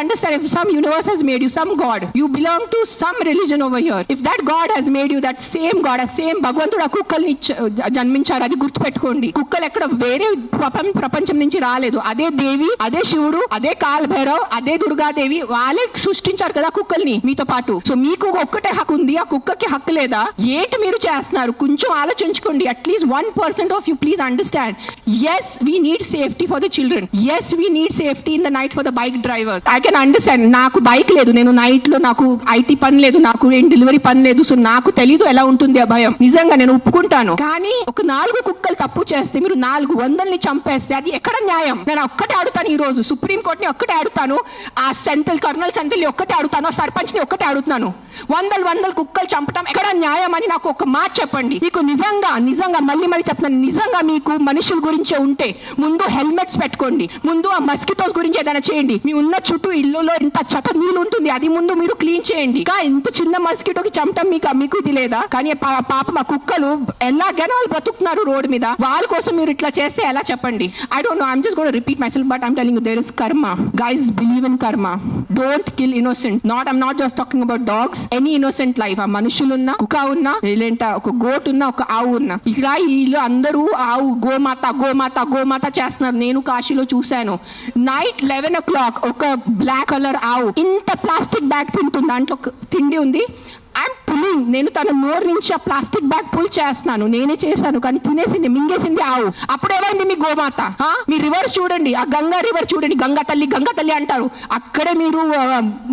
understand, if some universe has made you, some God, you belong to some religion over here. If that God has made you, that same God, a same భగవంతుడు ఆ కుక్కల్ని జన్మించారు, అది గుర్తుపెట్టుకోండి. కుక్కలు ఎక్కడ వేరే ప్రపంచం నుంచి రాలేదు. అదే దేవి, అదే శివుడు, అదే కాల్ భైరవ్, అదే దుర్గాదేవి, వాళ్ళే సృష్టించారు కదా కుక్కల్ని మీతో పాటు. సో మీకు ఒక్కటే హక్కు ఉంది, ఆ కుక్కకి హక్కు లేదా? ఏంటి మీరు చేస్తున్నారు? కొంచెం ఆలోచించుకోండి. At least 1% of you please understand. Yes we need safety for the children. Yes we need safety in the night for the bike drivers. I can understand. నాకు బైక్ లేదు, నేను నైట్ లో నాకు ఐటీ పని లేదు, నాకు ఏం డెలివరీ పని లేదు. సో నాకు తెలీదు ఎలా ఉంటుంది ఆ భయం. నిజంగా నేను ఒప్పుకుంటాను. కానీ ఒక 4 కుక్కలు తప్పు చేస్తే మీరు 400ని చంపేస్తే అది ఎక్కడ న్యాయం? నేను ఒక్కటే అడుగుతాను, ఈ రోజు సుప్రీం కోర్టుని ఒక్కటే అడుగుతాను, ఆ కర్నల్ సెంట్రల్ ఒక్కటే అడుగుతాను, సర్పంచ్ ని ఒక్కటే అడుగుతున్నాను. 100 కుక్కలు చంపడం ఎక్కడ న్యాయం అని నాకు ఒక మాట చెప్పండి. మీకు నిజంగా మళ్ళీ చెప్తున్నాను, నిజంగా మీకు మనుషుల గురించే ఉంటే ముందు హెల్మెట్స్ పెట్టుకోండి, ముందు ఆ మస్కిటోస్ గురించి ఏదైనా చేయండి. మీ ఉన్న చుట్టూ ఇల్లులో ఇంత చెత్త నీళ్ళు ఉంటుంది, అది ముందు మీరు క్లీన్ చేయండి. ఇంత చిన్న మస్కిటోకి చంపడం మీకు ఇది లేదా? కానీ పాప మా కుక్కలు ఎలాగైనా వాళ్ళు బ్రతుకుతున్నారు రోడ్డు మీద, వాళ్ళ కోసం మీరు ఇట్లా చేస్తే ఎలా చెప్పండి? I don't know, I'm just gonna repeat myself, but I'm telling you there is karma. Guys, believe in karma. Don't kill innocent. I'm not just talking about dogs, any innocent life. ఆ మనుషులున్నా, కుక్క ఉన్నా, లేదంటే ఒక గోట్ ఉన్నా, ఒక ఆవు ఉన్నా, ఇక్కడ వీళ్ళు అందరూ ఆవు గోమాత చేస్తున్నారు. నేను కాశీలో చూశాను. నైట్ 11 o'clock ఒక బ్లాక్ కలర్ ఆవు ఇంత ప్లాస్టిక్ బ్యాగ్ తింటుంది, దాంట్లో తిండి ఉంది. నేను తన నోరు నుంచి ఆ ప్లాస్టిక్ బ్యాగ్ పుల్ చేస్తున్నాను, నేనే చేశాను, కానీ తినేసింది, మింగేసింది ఆవు. అప్పుడు ఏమైంది మీ గోమాత? మీ రివర్స్ చూడండి, ఆ గంగా రివర్ చూడండి, గంగా తల్లి అంటారు. అక్కడే మీరు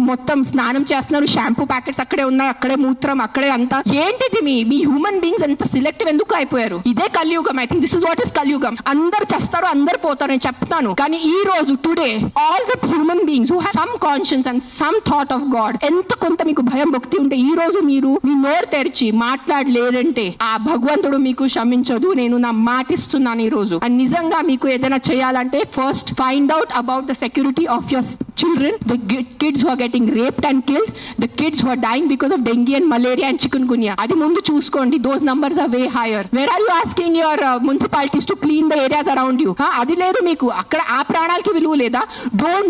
మొత్తం స్నానం చేస్తున్నారు, షాంపూ ప్యాకెట్స్ అక్కడే ఉన్నాయి, అక్కడే మూత్రం, అక్కడే అంతా. ఏంటిది మీ హ్యూమన్ బీయింగ్స్ ఎంత సిలెక్టివ్ ఎందుకు అయిపోయారు? ఇదే కలియుగం. I think this is what is కలియుగం. అందరు చేస్తారు, అందరు పోతారు, నేను చెప్తాను. కానీ ఈ రోజు today all the human beings who have some conscience and some thought of God, ఎంత కొంత మీకు భయం భక్తి ఉంటే ఈ రోజు మీరు మీ నోరు తెరిచి మాట్లాడలేదంటే ఆ భగవంతుడు మీకు క్షమించదు. నేను నా మాటిస్తున్నాను ఈ రోజు. అండ్ నిజంగా మీకు ఏదైనా చేయాలంటే first find out about the security of your children, the kids who are getting raped and killed, the kids who are dying because of dengue and malaria and chikungunya. Adi mundu chuskondi, those numbers are way higher. Where are you asking your municipalities to clean the areas around you? Adi ledu meeku, akkada aa pranalki viluva leda. Don't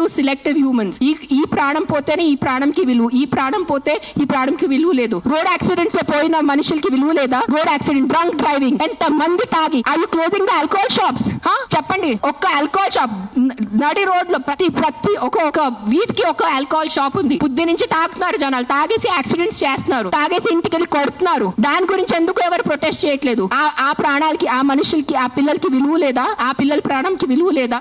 do selective humans. ee pranam potene ee pranamki viluva, ee pranam pote ee pranamki viluva ledu. Road accidents lo poyina manishulki viluva leda. Road accident, drunk driving, enta mandi taagi. Are you closing the alcohol shops? Cheppandi, okka alcohol shop nadi road లో ప్రతి ఒక వీధి కి ఒక alcohol shop ఉంది. బుద్ధి నుంచి తాగుతున్నారు జనాలు, తాగేసి యాక్సిడెంట్స్ చేస్తున్నారు, తాగేసి ఇంటికి వెళ్ళి కొడుతున్నారు. దాని గురించి ఎందుకు ఎవరు ప్రొటెస్ట్ చేయట్లేదు? ఆ ప్రాణాలకి, ఆ మనుషులకి, ఆ పిల్లలకి విలువ లేదా? ఆ పిల్లల ప్రాణంకి విలువ లేదా?